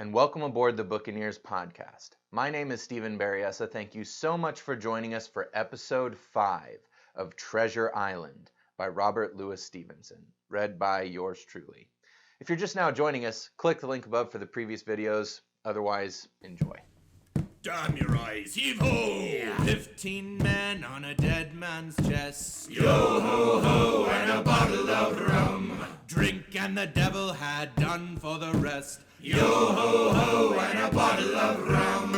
and welcome aboard the Buccaneers podcast. My name is Berryessa. Thank you so much for joining us for episode 5 of Treasure Island by Robert Louis Stevenson, read by yours truly. If you're just now joining us, click the link above for the previous videos. Otherwise, enjoy. Damn your eyes, heave-ho! 15 men on a dead man's chest. Yo-ho-ho, and a bottle of rum. Drink and the devil had done for the rest. Yo-ho-ho, and a bottle of rum.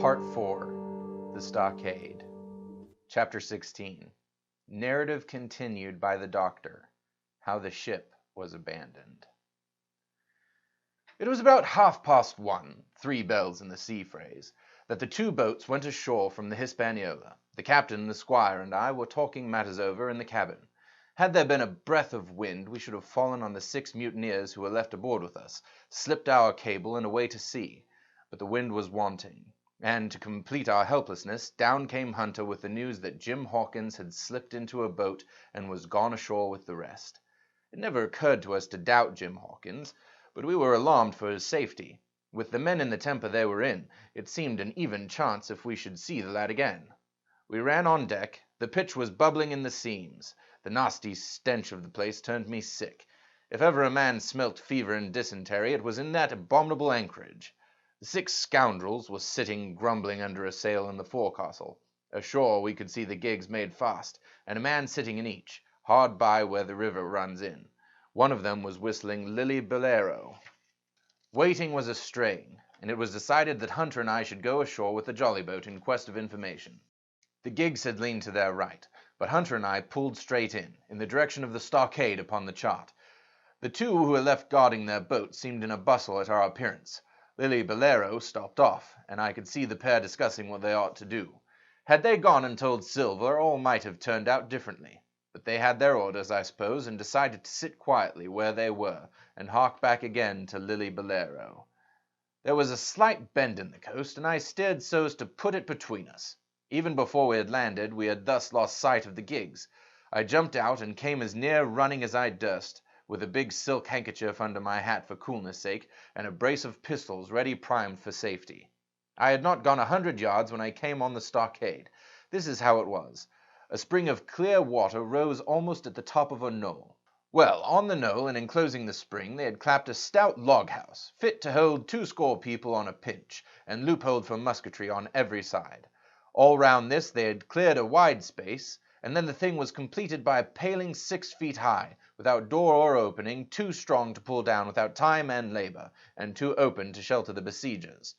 Part 4, The Stockade. Chapter 16. Narrative continued by the Doctor. How the ship was abandoned. It was about 1:30, 3 bells in the sea phrase, that the 2 boats went ashore from the Hispaniola. The captain, the squire, and I were talking matters over in the cabin. Had there been a breath of wind, we should have fallen on the 6 mutineers who were left aboard with us, slipped our cable, and away to sea. But the wind was wanting, and to complete our helplessness, down came Hunter with the news that Jim Hawkins had slipped into a boat and was gone ashore with the rest. It never occurred to us to doubt Jim Hawkins, but we were alarmed for his safety. With the men in the temper they were in, it seemed an even chance if we should see the lad again. We ran on deck. The pitch was bubbling in the seams. The nasty stench of the place turned me sick. If ever a man smelt fever and dysentery, it was in that abominable anchorage. The 6 scoundrels were sitting grumbling under a sail in the forecastle. Ashore we could see the gigs made fast, and a man sitting in each, hard by where the river runs in. One of them was whistling Lily Bolero. Waiting was a strain, and it was decided that Hunter and I should go ashore with the jolly boat in quest of information. The gigs had leaned to their right, but Hunter and I pulled straight in the direction of the stockade upon the chart. The 2 who were left guarding their boat seemed in a bustle at our appearance. Lily Bolero stopped off, and I could see the pair discussing what they ought to do. Had they gone and told Silver, all might have turned out differently. But they had their orders, I suppose, and decided to sit quietly where they were, and hark back again to Lily Bolero. There was a slight bend in the coast, and I steered so as to put it between us. Even before we had landed, we had thus lost sight of the gigs. I jumped out and came as near running as I durst, with a big silk handkerchief under my hat for coolness' sake, and a brace of pistols ready primed for safety. I had not gone 100 yards when I came on the stockade. This is how it was. A spring of clear water rose almost at the top of a knoll. Well, on the knoll and enclosing the spring they had clapped a stout log-house, fit to hold 20 people on a pinch, and loopholed for musketry on every side. All round this they had cleared a wide space, and then the thing was completed by a paling 6 feet high, without door or opening, too strong to pull down without time and labor, and too open to shelter the besiegers.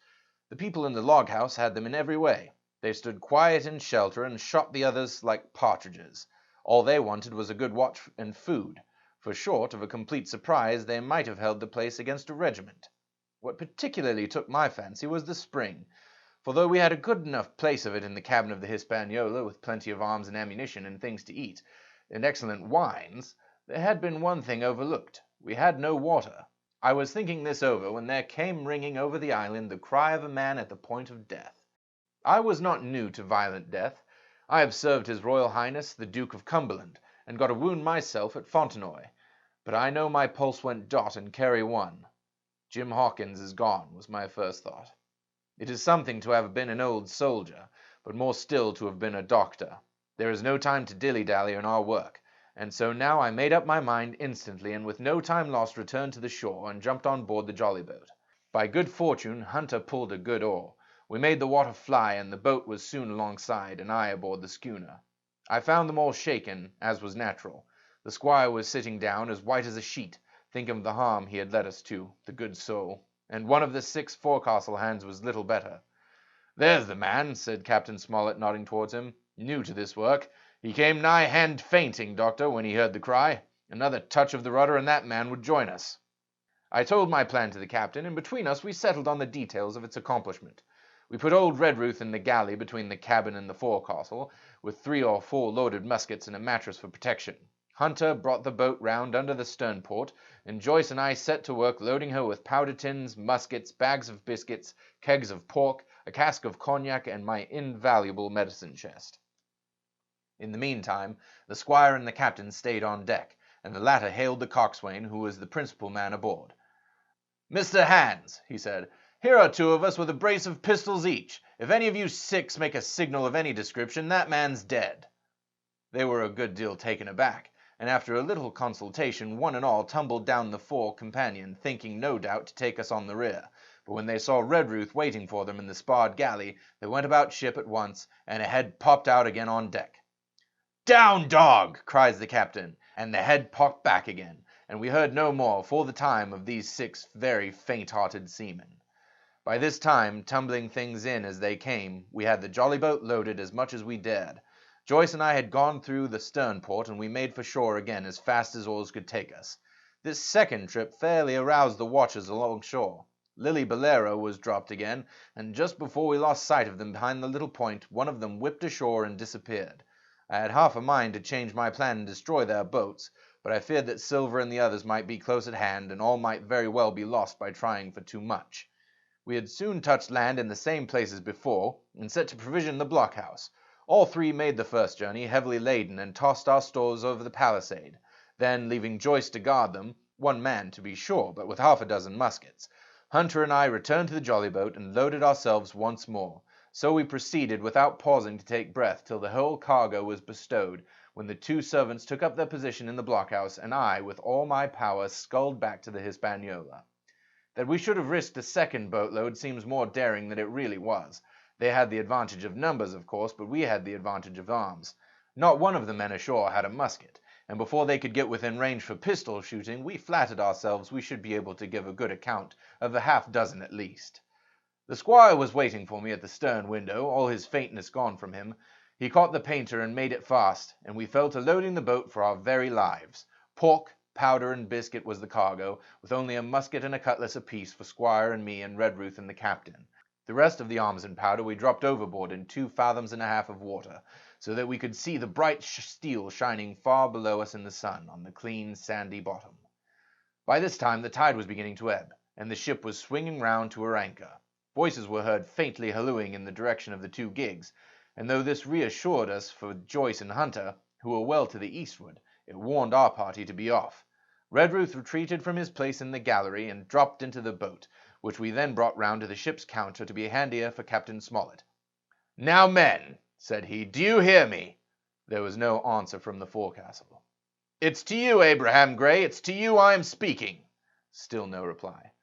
The people in the log-house had them in every way. They stood quiet in shelter and shot the others like partridges. All they wanted was a good watch and food, for short of a complete surprise they might have held the place against a regiment. What particularly took my fancy was the spring, for though we had a good enough place of it in the cabin of the Hispaniola, with plenty of arms and ammunition and things to eat, and excellent wines, there had been one thing overlooked. We had no water. I was thinking this over when there came ringing over the island the cry of a man at the point of death. I was not new to violent death. I have served His Royal Highness the Duke of Cumberland, and got a wound myself at Fontenoy. But I know my pulse went dot and carry one. Jim Hawkins is gone, was my first thought. It is something to have been an old soldier, but more still to have been a doctor. There is no time to dilly-dally in our work, and so now I made up my mind instantly, and with no time lost returned to the shore and jumped on board the jolly boat. By good fortune Hunter pulled a good oar. We made the water fly, and the boat was soon alongside, and I aboard the schooner. I found them all shaken, as was natural. The squire was sitting down, as white as a sheet, thinking of the harm he had led us to, the good soul, and one of the 6 forecastle hands was little better. "There's the man," said Captain Smollett, nodding towards him, "new to this work. He came nigh hand-fainting, Doctor, when he heard the cry. Another touch of the rudder, and that man would join us." I told my plan to the captain, and between us we settled on the details of its accomplishment. We put old Redruth in the galley between the cabin and the forecastle, with 3 or 4 loaded muskets and a mattress for protection. Hunter brought the boat round under the stern port, and Joyce and I set to work loading her with powder tins, muskets, bags of biscuits, kegs of pork, a cask of cognac, and my invaluable medicine chest. In the meantime, the squire and the captain stayed on deck, and the latter hailed the coxswain, who was the principal man aboard. "Mr. Hands," he said, "here are two of us with a brace of pistols each. If any of you six make a signal of any description, that man's dead." They were a good deal taken aback, and after a little consultation, one and all tumbled down the fore companion, thinking, no doubt, to take us on the rear. But when they saw Redruth waiting for them in the sparred galley, they went about ship at once, and a head popped out again on deck. "Down, dog!" cries the captain, and the head popped back again, and we heard no more for the time of these 6 very faint-hearted seamen. By this time, tumbling things in as they came, we had the jolly boat loaded as much as we dared. Joyce and I had gone through the stern port, and we made for shore again as fast as oars could take us. This second trip fairly aroused the watchers along shore. Lily Bolero was dropped again, and just before we lost sight of them behind the little point, one of them whipped ashore and disappeared. I had half a mind to change my plan and destroy their boats, but I feared that Silver and the others might be close at hand, and all might very well be lost by trying for too much. We had soon touched land in the same place as before, and set to provision the blockhouse. All 3 made the first journey, heavily laden, and tossed our stores over the palisade. Then, leaving Joyce to guard them, 1 man to be sure, but with half a dozen muskets, Hunter and I returned to the jolly boat and loaded ourselves once more. So we proceeded without pausing to take breath till the whole cargo was bestowed, when the 2 servants took up their position in the blockhouse, and I, with all my power, sculled back to the Hispaniola. That we should have risked a second boatload seems more daring than it really was. They had the advantage of numbers, of course, but we had the advantage of arms. Not one of the men ashore had a musket, and before they could get within range for pistol shooting, we flattered ourselves we should be able to give a good account of a half-dozen at least. The squire was waiting for me at the stern window, all his faintness gone from him. He caught the painter and made it fast, and we fell to loading the boat for our very lives. Pork, powder, and biscuit was the cargo, with only a musket and a cutlass apiece for squire and me and Redruth and the captain. The rest of the arms and powder we dropped overboard in 2 fathoms and a half of water, so that we could see the bright steel shining far below us in the sun, on the clean, sandy bottom. By this time the tide was beginning to ebb, and the ship was swinging round to her anchor. Voices were heard faintly hallooing in the direction of the 2 gigs, and though this reassured us for Joyce and Hunter, who were well to the eastward, it warned our party to be off. Redruth retreated from his place in the gallery and dropped into the boat, which we then brought round to the ship's counter to be handier for Captain Smollett. "Now, men," said he, "do you hear me?" There was no answer from the forecastle. "It's to you, Abraham Gray, it's to you I am speaking." Still no reply.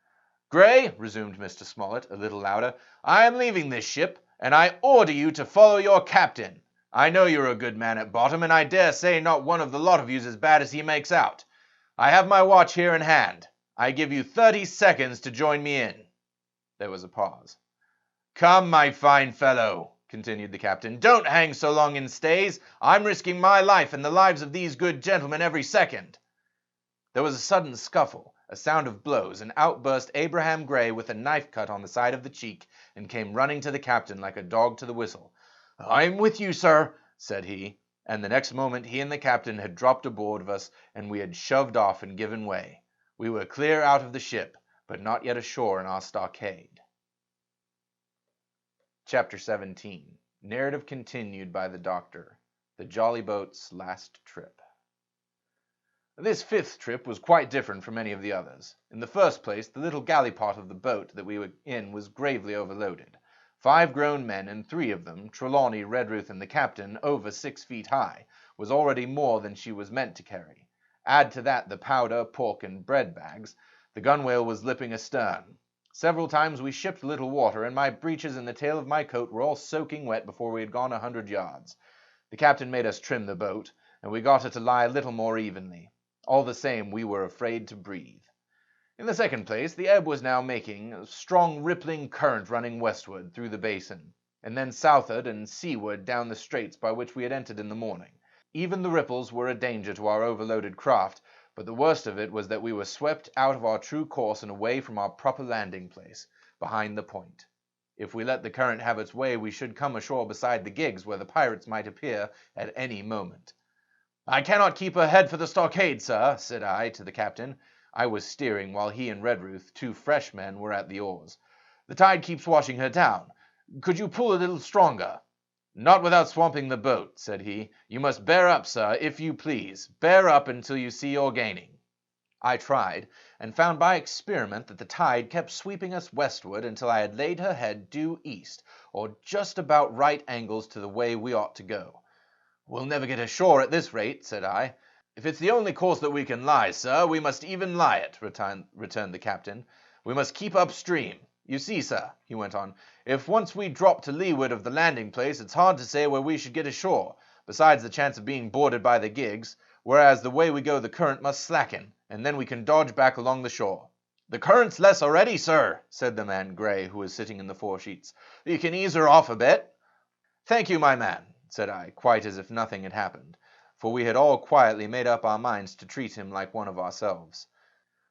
"Gray," resumed Mr. Smollett, a little louder, "I am leaving this ship, and I order you to follow your captain. I know you're a good man at bottom, and I dare say not one of the lot of you's as bad as he makes out. I have my watch here in hand. I give you 30 seconds to join me in." There was a pause. "Come, my fine fellow," continued the captain, "don't hang so long in stays. I'm risking my life and the lives of these good gentlemen every second." There was a sudden scuffle, a sound of blows, and out burst Abraham Gray with a knife cut on the side of the cheek, and came running to the captain like a dog to the whistle. "I'm with you, sir," said he, and the next moment he and the captain had dropped aboard of us, and we had shoved off and given way. We were clear out of the ship, but not yet ashore in our stockade. Chapter 17. Narrative continued by the Doctor. The Jolly Boat's Last Trip. This 5th trip was quite different from any of the others. In the first place, the little galley part of the boat that we were in was gravely overloaded. 5 grown men, and 3 of them, Trelawney, Redruth, and the captain, over 6 feet high, was already more than she was meant to carry. Add to that the powder, pork, and bread bags. The gunwale was lipping astern. Several times we shipped little water, and my breeches and the tail of my coat were all soaking wet before we had gone 100 yards. The captain made us trim the boat, and we got her to lie a little more evenly. All the same, we were afraid to breathe. In the second place, the ebb was now making a strong rippling current running westward through the basin, and then southward and seaward down the straits by which we had entered in the morning. Even the ripples were a danger to our overloaded craft, but the worst of it was that we were swept out of our true course and away from our proper landing place, behind the point. If we let the current have its way, we should come ashore beside the gigs, where the pirates might appear at any moment. I cannot keep her head for the stockade, sir, said I to the captain. I was steering while he and Redruth, 2 fresh men, were at the oars. The tide keeps washing her down. Could you pull a little stronger? Not without swamping the boat, said he. You must bear up, sir, if you please. Bear up until you see you're gaining. I tried, and found by experiment that the tide kept sweeping us westward until I had laid her head due east, or just about right angles to the way we ought to go. We'll never get ashore at this rate, said I. If it's the only course that we can lie, sir, we must even lie it, returned the captain. We must keep upstream. You see, sir, he went on, if once we drop to leeward of the landing place, it's hard to say where we should get ashore, besides the chance of being boarded by the gigs, whereas the way we go the current must slacken, and then we can dodge back along the shore. The current's less already, sir, said the man Gray, who was sitting in the foresheets. You can ease her off a bit. Thank you, my man, said I, quite as if nothing had happened, for we had all quietly made up our minds to treat him like one of ourselves.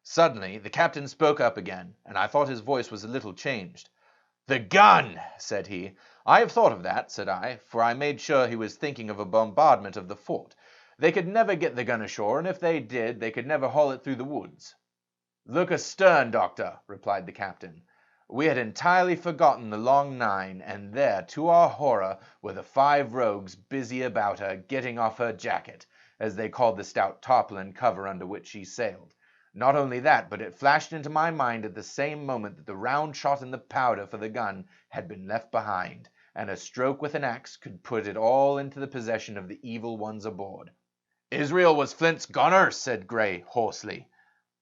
Suddenly the captain spoke up again, and I thought his voice was a little changed. The gun, said he. I have thought of that, said I, for I made sure he was thinking of a bombardment of the fort. They could never get the gun ashore, and if they did, they could never haul it through the woods. Look astern, doctor, replied the captain. We had entirely forgotten the long 9, and there, to our horror, were the 5 rogues busy about her, getting off her jacket, as they called the stout tarpaulin cover under which she sailed. Not only that, but it flashed into my mind at the same moment that the round shot and the powder for the gun had been left behind, and a stroke with an axe could put it all into the possession of the evil ones aboard. Israel was Flint's gunner, said Gray hoarsely.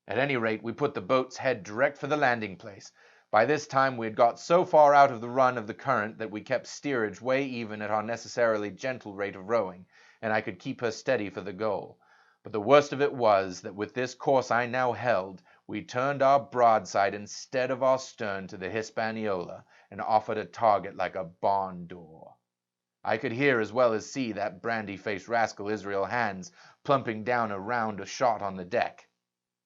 At any rate, we put the boat's head direct for the landing place. By this time we had got so far out of the run of the current that we kept steerage way even at our necessarily gentle rate of rowing, and I could keep her steady for the goal. But the worst of it was that with this course I now held, we turned our broadside instead of our stern to the Hispaniola, and offered a target like a barn door. I could hear as well as see that brandy-faced rascal Israel Hands plumping down a round of shot on the deck.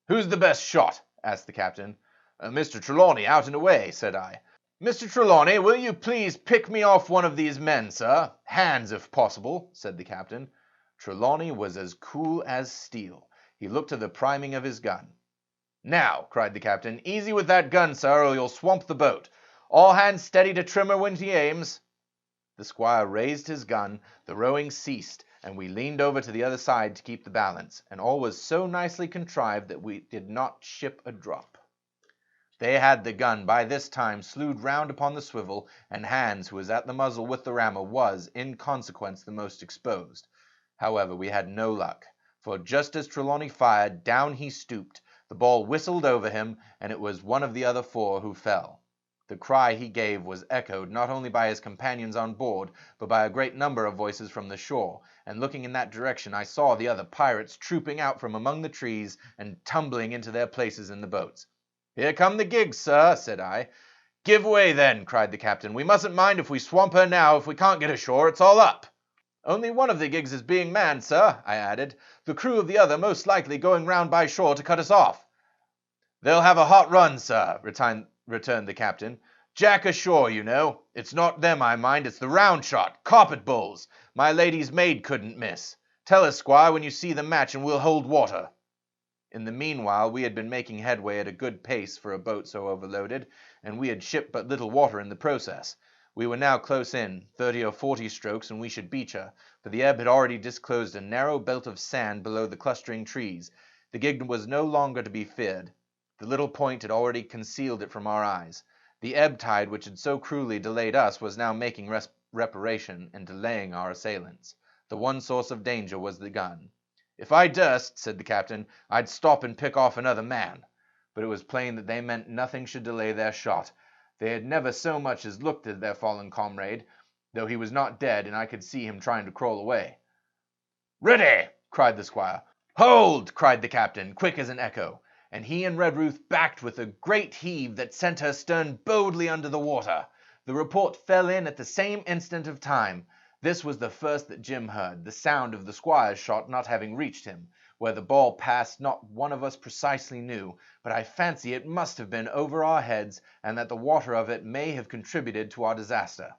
Who's the best shot? asked the captain. Mr. Trelawney, out and away, said I. Mr. Trelawney, will you please pick me off one of these men, sir? Hands, if possible, said the captain. Trelawney was as cool as steel. He looked to the priming of his gun. Now, cried the captain, easy with that gun, sir, or you'll swamp the boat. All hands steady to trimmer when he aims. The squire raised his gun, the rowing ceased, and we leaned over to the other side to keep the balance, and all was so nicely contrived that we did not ship a drop. They had the gun by this time slewed round upon the swivel, and Hands, who was at the muzzle with the rammer, was, in consequence, the most exposed. However, we had no luck, for just as Trelawney fired, down he stooped, the ball whistled over him, and it was one of the other 4 who fell. The cry he gave was echoed not only by his companions on board, but by a great number of voices from the shore, and looking in that direction I saw the other pirates trooping out from among the trees and tumbling into their places in the boats. Here come the gigs, sir, said I. Give way, then, cried the captain. We mustn't mind if we swamp her now. If we can't get ashore, it's all up. Only one of the gigs is being manned, sir, I added, the crew of the other most likely going round by shore to cut us off. They'll have a hot run, sir, returned the captain. Jack ashore, you know. It's not them I mind, it's the round shot, carpet bowls. My lady's maid couldn't miss. Tell us, squire, when you see the match, and we'll hold water. In the meanwhile we had been making headway at a good pace for a boat so overloaded, and we had shipped but little water in the process. We were now close in, 30 or 40 strokes, and we should beach her, for the ebb had already disclosed a narrow belt of sand below the clustering trees. The gig was no longer to be feared. The little point had already concealed it from our eyes. The ebb tide, which had so cruelly delayed us, was now making reparation and delaying our assailants. The one source of danger was the gun. If I durst, said the captain, I'd stop and pick off another man. But it was plain that they meant nothing should delay their shot. They had never so much as looked at their fallen comrade, though he was not dead, and I could see him trying to crawl away. Ready! cried the squire. Hold! cried the captain, quick as an echo, and he and Redruth backed with a great heave that sent her stern boldly under the water. The report fell in at the same instant of time. This was the first that Jim heard, the sound of the squire's shot not having reached him. Where the ball passed not one of us precisely knew, but I fancy it must have been over our heads, and that the water of it may have contributed to our disaster.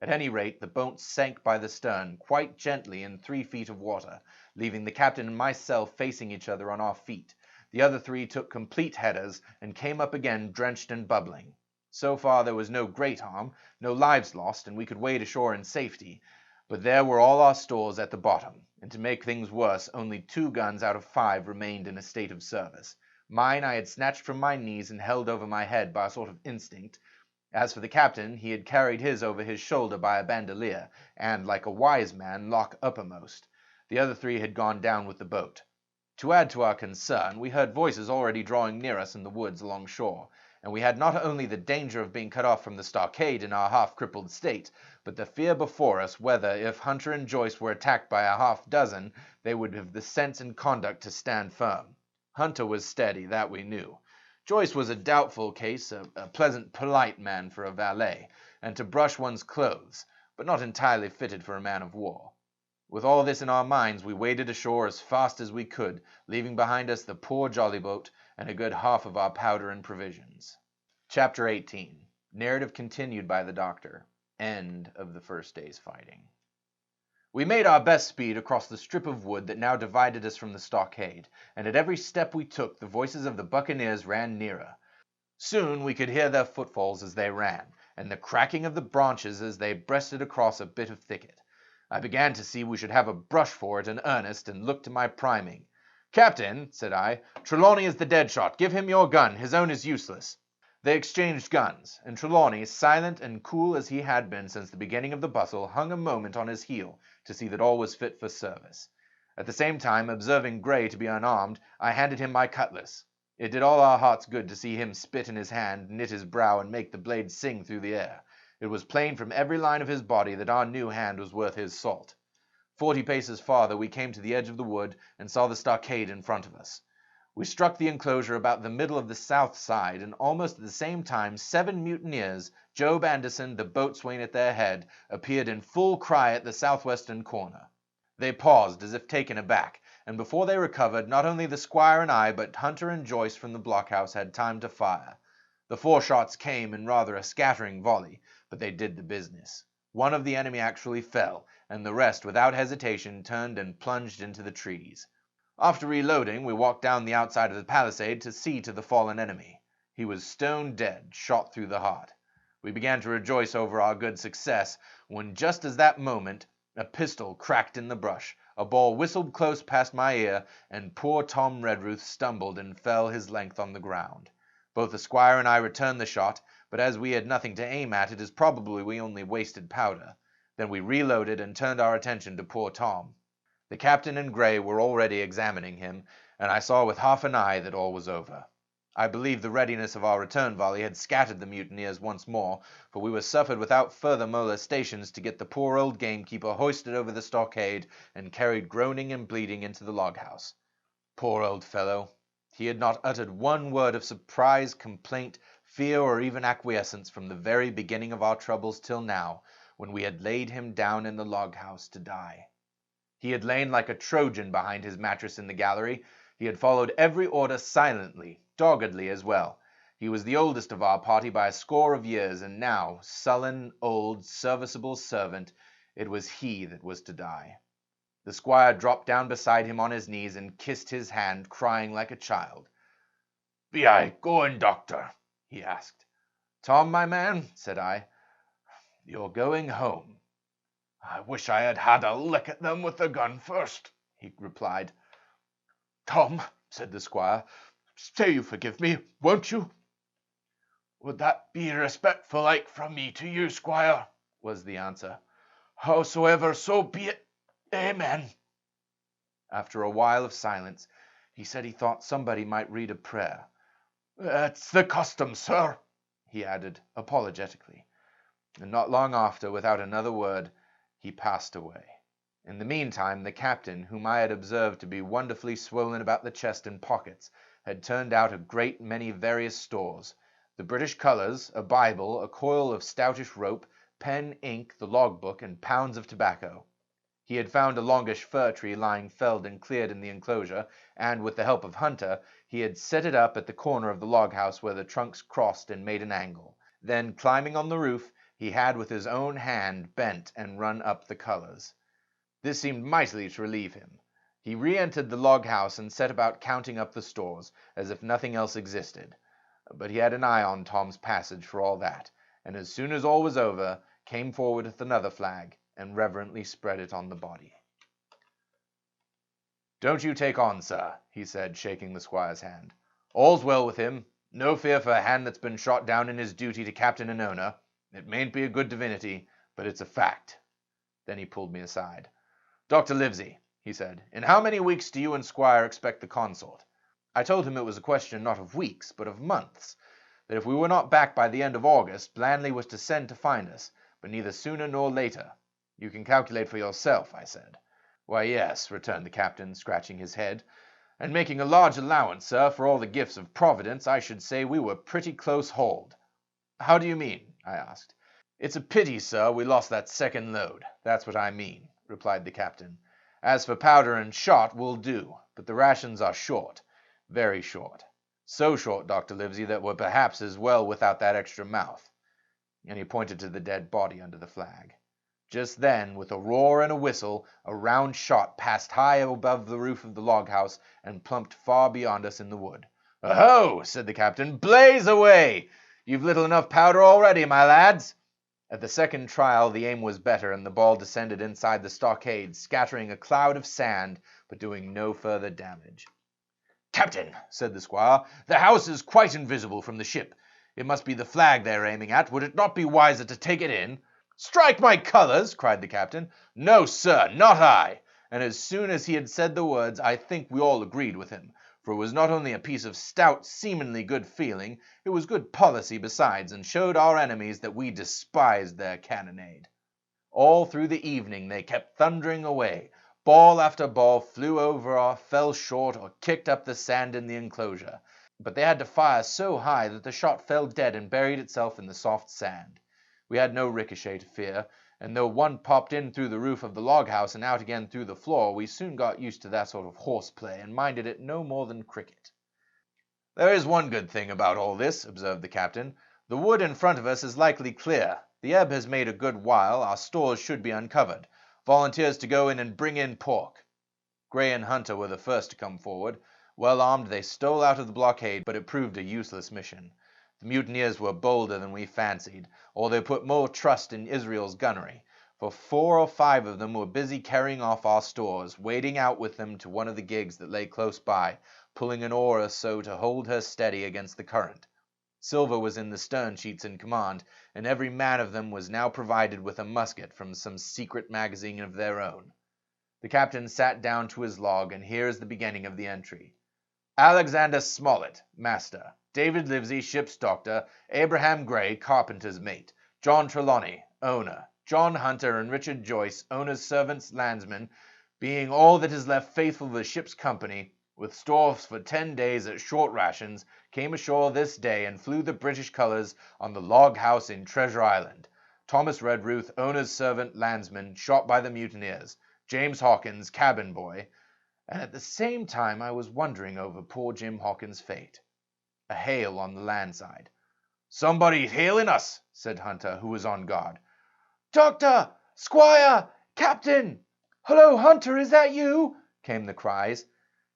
At any rate, the boat sank by the stern, quite gently in 3 feet of water, leaving the captain and myself facing each other on our feet. The other 3 took complete headers, and came up again drenched and bubbling. So far there was no great harm, no lives lost, and we could wade ashore in safety. But there were all our stores at the bottom, and to make things worse, only 2 guns out of 5 remained in a state of service. Mine I had snatched from my knees and held over my head by a sort of instinct. As for the captain, he had carried his over his shoulder by a bandolier, and, like a wise man, lock uppermost. The other 3 had gone down with the boat. To add to our concern, we heard voices already drawing near us in the woods along shore, and we had not only the danger of being cut off from the stockade in our half-crippled state, but the fear before us whether, if Hunter and Joyce were attacked by a half-dozen, they would have the sense and conduct to stand firm. Hunter was steady, that we knew. Joyce was a doubtful case, a pleasant, polite man for a valet, and to brush one's clothes, but not entirely fitted for a man of war. With all this in our minds, we waded ashore as fast as we could, leaving behind us the poor jolly boat and a good half of our powder and provisions. Chapter 18. Narrative continued by the doctor. End of the first day's fighting. We made our best speed across the strip of wood that now divided us from the stockade, and at every step we took the voices of the buccaneers ran nearer. Soon we could hear their footfalls as they ran, and the cracking of the branches as they breasted across a bit of thicket. I began to see we should have a brush for it in earnest, and looked to my priming. "Captain," said I, "Trelawney is the dead shot. Give him your gun. His own is useless." They exchanged guns, and Trelawney, silent and cool as he had been since the beginning of the bustle, hung a moment on his heel to see that all was fit for service. At the same time, observing Gray to be unarmed, I handed him my cutlass. It did all our hearts good to see him spit in his hand, knit his brow, and make the blade sing through the air. It was plain from every line of his body that our new hand was worth his salt. 40 paces farther we came to the edge of the wood and saw the stockade in front of us. We struck the enclosure about the middle of the south side, and almost at the same time 7 mutineers, Job Anderson, the boatswain at their head, appeared in full cry at the southwestern corner. They paused as if taken aback, and before they recovered, not only the squire and I, but Hunter and Joyce from the blockhouse had time to fire. The 4 shots came in rather a scattering volley, but they did the business. One of the enemy actually fell, and the rest, without hesitation, turned and plunged into the trees. After reloading, we walked down the outside of the palisade to see to the fallen enemy. He was stone dead, shot through the heart. We began to rejoice over our good success, when just at that moment a pistol cracked in the brush, a ball whistled close past my ear, and poor Tom Redruth stumbled and fell his length on the ground. Both the squire and I returned the shot, but as we had nothing to aim at, it is probable we only wasted powder. Then we reloaded and turned our attention to poor Tom. The captain and Gray were already examining him, and I saw with half an eye that all was over. I believe the readiness of our return volley had scattered the mutineers once more, for we were suffered without further molestations to get the poor old gamekeeper hoisted over the stockade and carried groaning and bleeding into the log-house. Poor old fellow! He had not uttered one word of surprise, complaint, fear, or even acquiescence from the very beginning of our troubles till now, when we had laid him down in the log-house to die. He had lain like a Trojan behind his mattress in the gallery. He had followed every order silently, doggedly as well. He was the oldest of our party by a score of years, and now, sullen, old, serviceable servant, it was he that was to die. The squire dropped down beside him on his knees and kissed his hand, crying like a child. "Be I going, doctor?" he asked. "Tom, my man," said I, "you're going home." "I wish I had had a lick at them with the gun first," he replied. "Tom," said the squire, "say you forgive me, won't you?" "Would that be respectful like from me to you, squire?" was the answer. "Howsoever, so be it. Amen." After a while of silence, he said he thought somebody might read a prayer. "It's the custom, sir," he added apologetically. And not long after, without another word, he passed away. In the meantime, the captain, whom I had observed to be wonderfully swollen about the chest and pockets, had turned out a great many various stores: the British colours, a Bible, a coil of stoutish rope, pen, ink, the logbook, and pounds of tobacco. He had found a longish fir tree lying felled and cleared in the enclosure, and, with the help of Hunter, he had set it up at the corner of the log-house where the trunks crossed and made an angle. Then, climbing on the roof, he had with his own hand bent and run up the colors. This seemed mightily to relieve him. He re-entered the log house and set about counting up the stores, as if nothing else existed. But he had an eye on Tom's passage for all that, and as soon as all was over, came forward with another flag, and reverently spread it on the body. "Don't you take on, sir," he said, shaking the squire's hand. "All's well with him. No fear for a hand that's been shot down in his duty to captain and owner. It mayn't be a good divinity, but it's a fact." Then he pulled me aside. "Dr. Livesey," he said, "in how many weeks do you and Squire expect the consort?" I told him it was a question not of weeks, but of months, that if we were not back by the end of August, Blandley was to send to find us, but neither sooner nor later. "You can calculate for yourself," I said. "Why, yes," returned the captain, scratching his head, "and making a large allowance, sir, for all the gifts of Providence, I should say we were pretty close hauled." "How do you mean?" I asked. "It's a pity, sir, we lost that second load. That's what I mean," replied the captain. "As for powder and shot, we'll do, but the rations are short, very short. So short, Dr. Livesey, that we're perhaps as well without that extra mouth." And he pointed to the dead body under the flag. Just then, with a roar and a whistle, a round shot passed high above the roof of the log house and plumped far beyond us in the wood. "Aho!" said the captain. "Blaze away! You've little enough powder already, my lads." At the second trial the aim was better, and the ball descended inside the stockade, scattering a cloud of sand, but doing no further damage. "Captain," said the squire, "the house is quite invisible from the ship. It must be the flag they're aiming at. Would it not be wiser to take it in?" "Strike my colors!" cried the captain. "No, sir, not I." And as soon as he had said the words, I think we all agreed with him, for it was not only a piece of stout, seamanly good feeling, it was good policy besides, and showed our enemies that we despised their cannonade. All through the evening they kept thundering away. Ball after ball flew over or fell short or kicked up the sand in the enclosure, but they had to fire so high that the shot fell dead and buried itself in the soft sand. We had no ricochet to fear, and though one popped in through the roof of the log house and out again through the floor, we soon got used to that sort of horseplay and minded it no more than cricket. "There is one good thing about all this," observed the captain. "The wood in front of us is likely clear. The ebb has made a good while. Our stores should be uncovered. Volunteers to go in and bring in pork." Gray and Hunter were the first to come forward. Well armed, they stole out of the blockade, but it proved a useless mission. The mutineers were bolder than we fancied, or they put more trust in Israel's gunnery, for 4 or 5 of them were busy carrying off our stores, wading out with them to one of the gigs that lay close by, pulling an oar or so to hold her steady against the current. Silver was in the stern sheets in command, and every man of them was now provided with a musket from some secret magazine of their own. The captain sat down to his log, and here is the beginning of the entry. "Alexander Smollett, master. David Livesey, ship's doctor. Abraham Gray, carpenter's mate. John Trelawney, owner. John Hunter and Richard Joyce, owner's servants, landsmen, being all that is left faithful to the ship's company, with stores for 10 days at short rations, came ashore this day and flew the British colors on the log house in Treasure Island. Thomas Redruth, owner's servant, landsman, shot by the mutineers. James Hawkins, cabin boy." And at the same time I was wondering over poor Jim Hawkins' fate. A hail on the land side. "Somebody's hailing us," said Hunter, who was on guard. "Doctor! Squire! Captain! Hello, Hunter, is that you?" came the cries,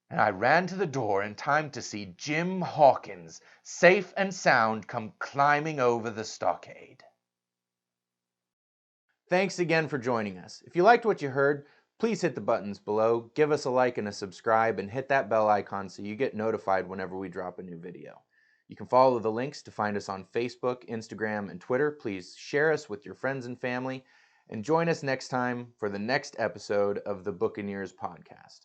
and I ran to the door in time to see Jim Hawkins, safe and sound, come climbing over the stockade. Thanks again for joining us. If you liked what you heard, please hit the buttons below, give us a like and a subscribe, and hit that bell icon so you get notified whenever we drop a new video. You can follow the links to find us on Facebook, Instagram, and Twitter. Please share us with your friends and family, and join us next time for the next episode of the Buccaneers podcast.